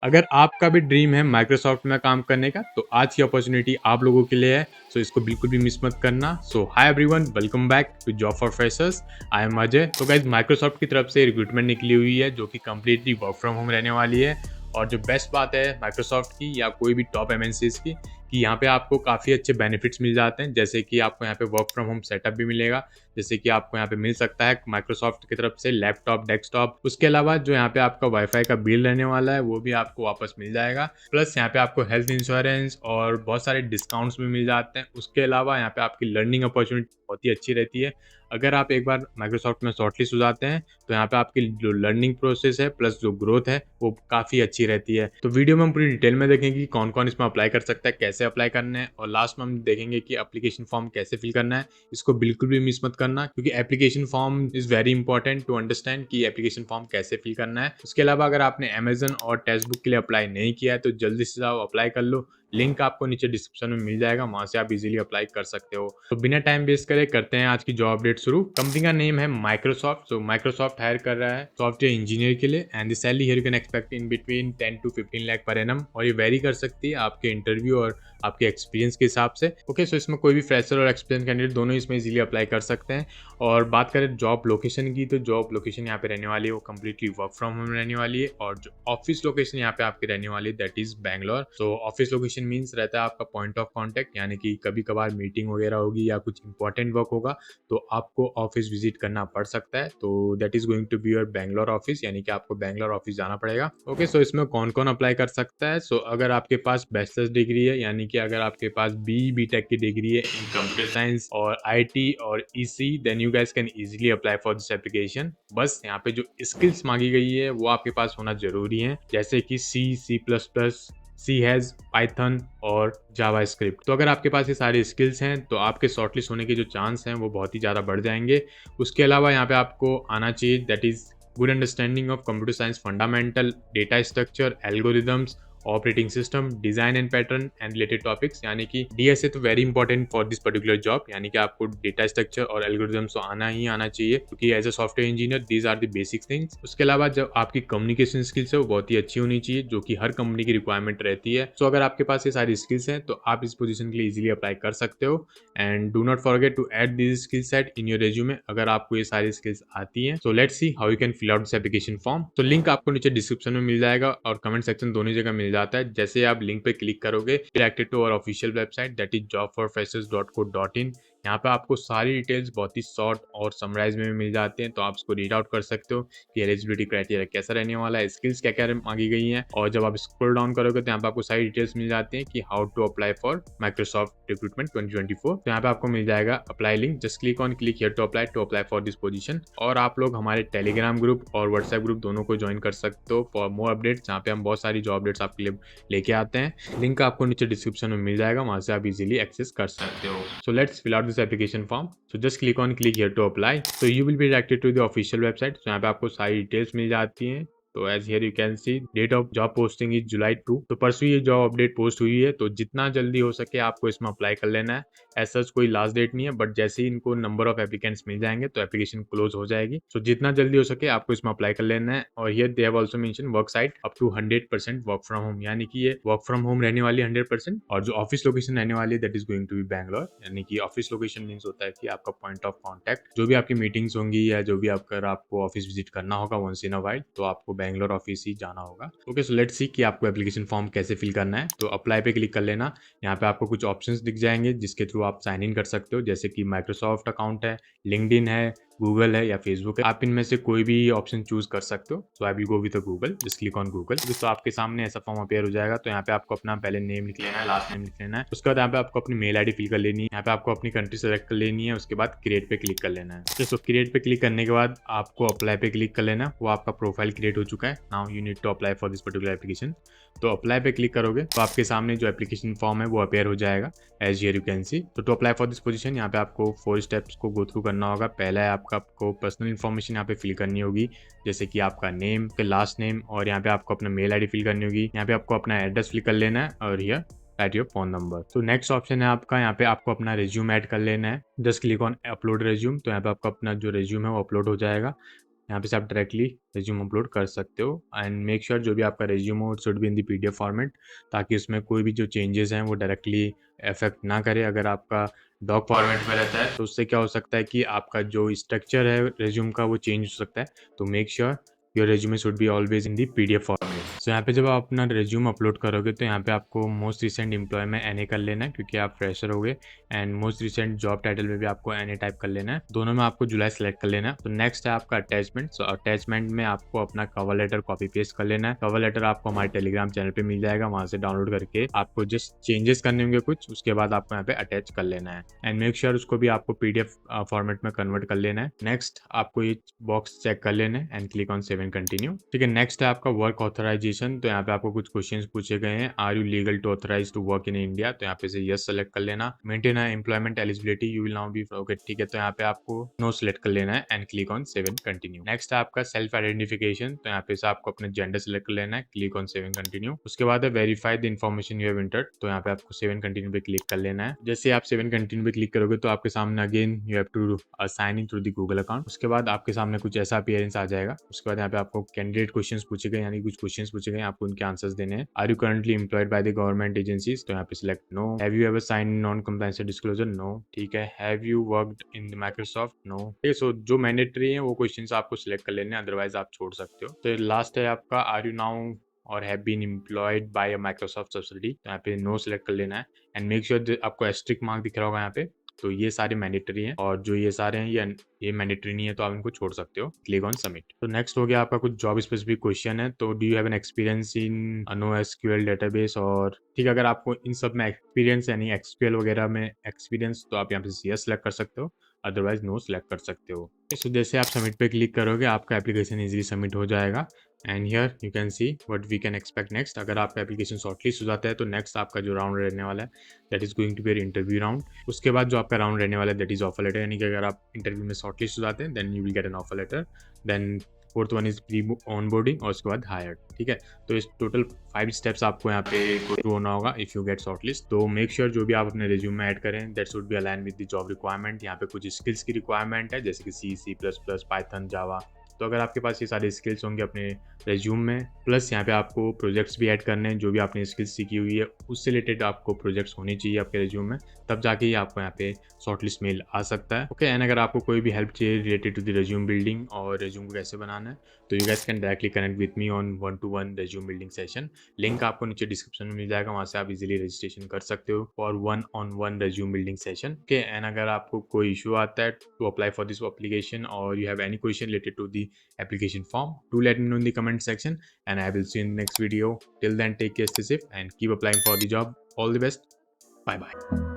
अगर आपका भी ड्रीम है माइक्रोसॉफ्ट में काम करने का तो आज की अपॉर्चुनिटी आप लोगों के लिए है। सो इसको बिल्कुल भी मिस मत करना। So hi everyone, welcome back to job for freshers. I am Ajay. तो गाइज माइक्रोसॉफ्ट की तरफ से रिक्रूटमेंट निकली हुई है जो कि कम्प्लीटली वर्क फ्रॉम होम रहने वाली है। और जो बेस्ट बात है माइक्रोसॉफ्ट की या कोई भी टॉप एमएनसीज की कि यहाँ पे आपको काफ़ी अच्छे बेनिफिट्स मिल जाते हैं, जैसे कि आपको यहाँ पे वर्क फ्रॉम होम सेटअप भी मिलेगा। जैसे कि आपको यहाँ पे मिल सकता है माइक्रोसॉफ्ट की तरफ से लैपटॉप, डेस्कटॉप। उसके अलावा जो यहाँ पे आपका वाईफाई का बिल रहने वाला है वो भी आपको वापस मिल जाएगा। प्लस यहाँ पे आपको हेल्थ इंश्योरेंस और बहुत सारे डिस्काउंट्स भी मिल जाते हैं। उसके अलावा यहाँ पे आपकी लर्निंग अपॉर्चुनिटी बहुत ही अच्छी रहती है। अगर आप एक बार माइक्रोसॉफ्ट में शॉर्टलिस्ट हो जाते हैं तो यहाँ पे आपकी जो लर्निंग प्रोसेस है प्लस जो ग्रोथ है वो काफ़ी अच्छी रहती है। तो वीडियो में हम पूरी डिटेल में देखेंगे कि कौन कौन इसमें अप्लाई कर सकता है, कैसे अप्लाई करना है, और लास्ट में हम देखेंगे कि एप्लीकेशन फॉर्म कैसे फिल करना है। इसको बिल्कुल भी मिस मत करना क्योंकि application form is very important to understand कि एप्लीकेशन फॉर्म कैसे फिल करना है। उसके अलावा अगर आपने अमेजन और टेक्स्ट बुक के लिए अप्लाई नहीं किया है तो जल्दी से जाओ अप्लाई कर लो। लिंक आपको नीचे डिस्क्रिप्शन में मिल जाएगा, वहां से आप इजीली अप्लाई कर सकते हो। तो बिना टाइम वेस्ट करे करते हैं आज की जॉब अपडेट शुरू। कंपनी का नेम है माइक्रोसॉफ्ट। तो माइक्रोसॉफ्ट हायर कर रहा है सॉफ्टवेयर इंजीनियर के लिए and the salary here you can expect in between 10 to 15 lakh per annum, और ये वेरी कर सकती है आपके इंटरव्यू और आपके एक्सपीरियंस के हिसाब से। ओके, सो इसमें कोई भी फ्रेशर और एक्सपीरियंस कैंडिडेट दोनों इसमें इजीली अप्लाई कर सकते हैं। और बात करें जॉब लोकेशन की तो जॉब लोकेशन यहाँ पे रहने वाली है वो कम्प्लीटली वर्क फ्रॉम होम रहने वाली है। और जो ऑफिस लोकेशन यहाँ पे आपकी रहने वाली है that is Bangalore. So office location means रहता है आपका पॉइंट ऑफ कॉन्टैक्ट, यानी कि कभी कभार मीटिंग वगैरह होगी या कुछ इंपॉर्टेंट वर्क होगा तो आपको ऑफिस विजिट करना पड़ सकता है। तो that is going to be your Bangalore office, यानी कि आपको बैंगलोर ऑफिस जाना पड़ेगा। ओके, सो इसमें कौन कौन अप्लाई कर सकता है? सो अगर आपके पास बैचलर्स डिग्री है, यानी कि अगर आपके पास बी टेक की डिग्री है इन कंप्यूटर साइंस और आईटी और EC, then you guys can easily apply for this application. बस यहाँ पे जो स्किल्स मांगी गई है वो आपके पास होना जरूरी है, जैसे कि C plus plus, C hash, Python और जावा स्क्रिप्ट। तो अगर आपके पास ये सारी स्किल्स हैं तो आपके शॉर्टलिस्ट होने के जो चांस हैं वो बहुत ही ज़्यादा बढ़ जाएंगे। उसके अलावा यहाँ पे आपको आना चाहिए that is good understanding of computer science fundamental, data structure, algorithms, operating system, design and pattern and related topics, यानी कि डीएसए तो very important for this particular job, यानी कि आपको डेटा स्ट्रक्चर और एल्गोरिदम्स तो आना ही आना चाहिए क्योंकि as a software engineer these are the basic things. उसके अलावा जब आपकी कम्युनिकेशन स्किल्स है वो बहुत ही अच्छी होनी चाहिए जो कि हर कंपनी की रिक्वायरमेंट रहती है। सो अगर आपके पास ये सारी स्किल्स हैं तो आप इस पोजीशन के लिए इजीली अप्लाई कर सकते हो। And do not forget to add this skill set in your resume अगर आपको ये सारी स्किल्स आती हैं। So let's see how you can fill out this application form. तो लिंक आपको नीचे डिस्क्रिप्शन में मिल जाएगा और कमेंट सेक्शन दोनों जगह मिल जाता है। जैसे आप लिंक पे क्लिक करोगे directed to our official website that is jobforfreshers.co.in। यहाँ पे आपको सारी डिटेल्स बहुत ही शॉर्ट और समराइज में मिल जाते हैं, तो आप इसको रीड आउट कर सकते हो कि एलिजिबिलिटी क्राइटेरिया कैसा रहने वाला है, स्किल्स क्या क्या मांगी गई हैं। और जब आप स्क्रॉल डाउन करोगे तो यहाँ पे आपको सारी डिटेल्स मिल जाती हैं कि how to apply for Microsoft recruitment 2024। तो यहाँ पे आपको मिल जाएगा apply link, just click here to apply for this position. और आप लोग हमारे टेलीग्राम ग्रुप और व्हाट्सएप ग्रुप दोनों को ज्वाइन कर सकते हो फॉर मोर अपडेट्स, जहाँ पे हम बहुत सारी जॉब अपडेट्स आपके लिए लेके आते हैं। लिंक आपको नीचे डिस्क्रिप्शन में मिल जाएगा, वहां से आप इजीली एक्सेस कर सकते हो। So let's fill out this application form. So just click here to apply. तो you will be directed to the official website. तो यहाँ पे आपको सारी डिटेल्स मिल जाती हैं। तो as here you can see date of job posting is July 2। तो परसों ये जॉब अपडेट पोस्ट हुई है, तो जितना जल्दी हो सके आपको इसमें अप्लाई कर लेना है। ऐसा कोई लास्ट डेट नहीं है, बट जैसे ही इनको नंबर ऑफ एप्लीकेंट्स मिल जाएंगे तो एप्लीकेशन क्लोज हो जाएगी। सो जितना जल्दी हो सके आपको इसमें अप्लाई कर लेना है। और here they have also mention work site up to 100% work from home, यानी कि ये वर्क फ्रॉम होम रहने वाली 100%। और जो ऑफिस लोकेशन रहने वाली है that is going to be Bangalore, यानी कि ऑफिस लोकेशन मीन्स होता है कि आपका पॉइंट ऑफ कॉन्टैक्ट, जो भी आपकी मीटिंग्स होंगी या जो भी आपको ऑफिस विजिट करना होगा वंस इन अ वाइल, तो आपको बैंगलोर ऑफिस ही जाना होगा। ओके, सो लेट्स सी कि आपको एप्लीकेशन फॉर्म कैसे फिल करना है। तो अप्लाई पे क्लिक कर लेना। यहाँ पे आपको कुछ ऑप्शंस दिख जाएंगे जिसके थ्रू आप साइन इन कर सकते हो, जैसे कि माइक्रोसॉफ्ट अकाउंट है, लिंक्डइन है, गूगल है या फेसबुक है। आप इनमें से कोई भी ऑप्शन चूज कर सकते हो। So I will go with Google, just click on Google. तो आपके सामने ऐसा फॉर्म अपेयर हो जाएगा। तो यहाँ पे आपको अपना पहले नेम लिख लेना है, लास्ट नेम लिख लेना है। उसके बाद यहाँ पे आपको अपनी मेल आईडी फिल कर लेनी है। यहाँ पे आपको अपनी कंट्री सेलेक्ट कर लेनी है। उसके बाद क्रिएट पे क्लिक कर लेना है। तो क्रिएट पे क्लिक करने के बाद आपको अप्लाई पे क्लिक कर लेना। वो आपका प्रोफाइल क्रिएट हो चुका है। Now you need to apply for this particular application. तो अप्लाई पे क्लिक करोगे तो आपके सामने जो एप्लीकेशन फॉर्म है वो अपेयर हो जाएगा as here you can see. तो to apply for this position यहाँ पे आपको 4 स्टेप्स को गो थ्रू करना होगा। पहला है आपको पर्सनल इन्फॉर्मेशन यहाँ पे फिल करनी होगी, जैसे कि आपका नेम, फिर लास्ट नेम, और यहाँ पे आपको अपना मेल आईडी फिल करनी होगी। यहाँ पे आपको अपना एड्रेस फिल कर लेना है और here right your phone number. तो नेक्स्ट ऑप्शन है आपका, यहाँ पे आपको अपना रिज्यूम ऐड कर लेना है। Just click on upload resume. तो यहाँ पे आपको अपना जो रिज्यूम है वो अपलोड हो जाएगा। यहाँ पे से आप डायरेक्टली रेज्यूम अपलोड कर सकते हो। एंड मेक श्योर जो भी आपका रेज्यूम हो it should be in the PDF format, ताकि उसमें कोई भी जो चेंजेस हैं वो डायरेक्टली इफेक्ट ना करे। अगर आपका डॉक फॉर्मेट में रहता है तो उससे क्या हो सकता है कि आपका जो स्ट्रक्चर है रेज्यूम का वो चेंज हो सकता है। तो make sure your resume should be always in the PDF format. So यहाँ पे जब आप अपना रेज्यूम अपलोड करोगे तो यहाँ पे आपको मोस्ट रिसेंट एम्प्लॉय में एनए कर लेना है, क्योंकि आप फ्रेशर हो गए। And most recent job title में भी आपको एनए टाइप कर लेना है। दोनों में आपको जुलाई सेलेक्ट कर लेना है। तो नेक्स्ट है आपका अटैचमेंट। सो अटैचमेंट में आपको अपना कवर लेटर कॉपी पेस्ट कर लेना है। कवर लेटर आपको हमारे टेलीग्राम चैनल पे मिल जाएगा, वहां से डाउनलोड करके आपको जस्ट चेंजेस करने होंगे कुछ, उसके बाद आपको यहाँ पे अटैच कर लेना है। एंड मेक श्योर उसको भी आपको पीडीएफ फॉर्मेट में कन्वर्ट कर लेना है। नेक्स्ट आपको ये बॉक्स चेक कर लेना है and click on save and continue. ठीक है, नेक्स्ट है आपका वर्क ऑथराइजेशन। तो यहाँ पे आपको कुछ क्वेश्चंस पूछे गए हैं। Are you legal to authorize to work in India? तो यहाँ पे से यस सेलेक्ट कर लेना। Maintain employment eligibility, you will now be okay. ठीक है, तो यहाँ पे आपको नो सेलेक्ट कर लेना है and click on save and continue. Next है आपका सेल्फ आइडेंटिफिकेशन। तो यहाँ पे से आपको अपने जेंडर सेलेक्ट कर लेना है, click on save and continue. उसके बाद है verify the information you have entered. तो यहाँ पे आपको सेव एंड कंटिन्यू पे क्लिक कर लेना है। जैसे आप सेव एंड कंटिन्यू पे क्लिक करोगे तो आपके सामने again you have to sign in through the Google account. उसके बाद आपके सामने कुछ ऐसा अपीयरेंस आ जाएगा। उसके बाद यहाँ पे आपको कैंडिडेट क्वेश्चंस पूछे गए, यानी कुछ क्वेश्चंस पूछे गए, आपको उनके आंसर्स देने हैं। Are you currently employed by the government agencies? तो यहाँ पे select no. Have you ever sign non compliance disclosure? No. ठीक है, have you worked in Microsoft? No. ठीक है, सो जो मैंडेटरी है वो क्वेश्चंस आपको सिलेक्ट कर लेने हैं, अदरवाइज आप छोड़ सकते हो। तो लास्ट है आपका are you now or have been employed by a Microsoft subsidy? तो यहाँ पे नो सेलेक्ट कर लेना है एंड मेक श्योर आपको एस्ट्रिक मार्क दिख रहा होगा यहाँ पे। तो ये सारे मैंडेटरी हैं, और जो ये सारे हैं ये मैंडेटरी नहीं है, तो आप इनको छोड़ सकते हो। Click on submit. तो नेक्स्ट हो गया आपका कुछ जॉब स्पेसिफिक क्वेश्चन है। तो do you have an experience in no SQL database? और ठीक है, अगर आपको इन सब में एक्सपीरियंस यानी एक्सक्यूएल वगैरह में एक्सपीरियंस, तो आप यहाँ पे यस सेलेक्ट कर सकते हो, अदरवाइज नो सेलेक्ट कर सकते हो। तो जैसे आप सबमिट पे क्लिक करोगे आपका एप्लीकेशन इजीली सबमिट हो जाएगा। And here you can see what we can expect next. अगर आपका एप्लीकेशन शॉर्टलिस्ट हो जाता है तो नेक्स्ट आपका जो राउंड रहने वाला है that is going to be interview round. उसके बाद जो आपका राउंड रहने वाला है दैट इज ऑफर लेटर, यानी कि अगर आप इंटरव्यू में शॉर्टलिस्ट हो जाते हैं then you will get an offer letter. Then fourth one is pre onboarding और उसके बाद हायर। ठीक है, तो इस टोटल 5 स्टेप्स आपको यहाँ पे गो थ्रू होना होगा इफ यू गेट शॉर्टलिस्ट। तो मेक श्योर जो भी आप अपने रिज्यूम में ऐड करें that should be align with the job requirement. यहाँ पे कुछ स्किल्स की रिक्वायरमेंट है, जैसे कि C++, पाइथन, जावा। तो अगर आपके पास ये सारे स्किल्स होंगे अपने रेज्यूम में, प्लस यहाँ पे आपको प्रोजेक्ट्स भी ऐड करने हैं, जो भी आपने स्किल्स सीखी हुई है उससे रिलेटेड आपको प्रोजेक्ट्स होने चाहिए आपके रेज्यूम में, तब जाके ही आपको यहाँ पे शॉर्टलिस्ट मेल आ सकता है। ओके, एंड अगर आपको कोई भी हेल्प चाहिए related to the resume building और रेज्यूम को कैसे बनाना है, तो you guys can directly connect with me on 1-to-1 resume building session. Link आपको नीचे डिस्क्रिप्शन में मिल जाएगा, वहाँ से आप इजीली रजिस्ट्रेशन कर सकते हो for 1-on-1 resume building session. Okay, and अगर आपको कोई इशू आता है to apply for this application और you have any question related to the application form, do let me know in the comment section and I will see you in the next video. Till then, take care, stay safe and keep applying for the job. All the best. Bye bye.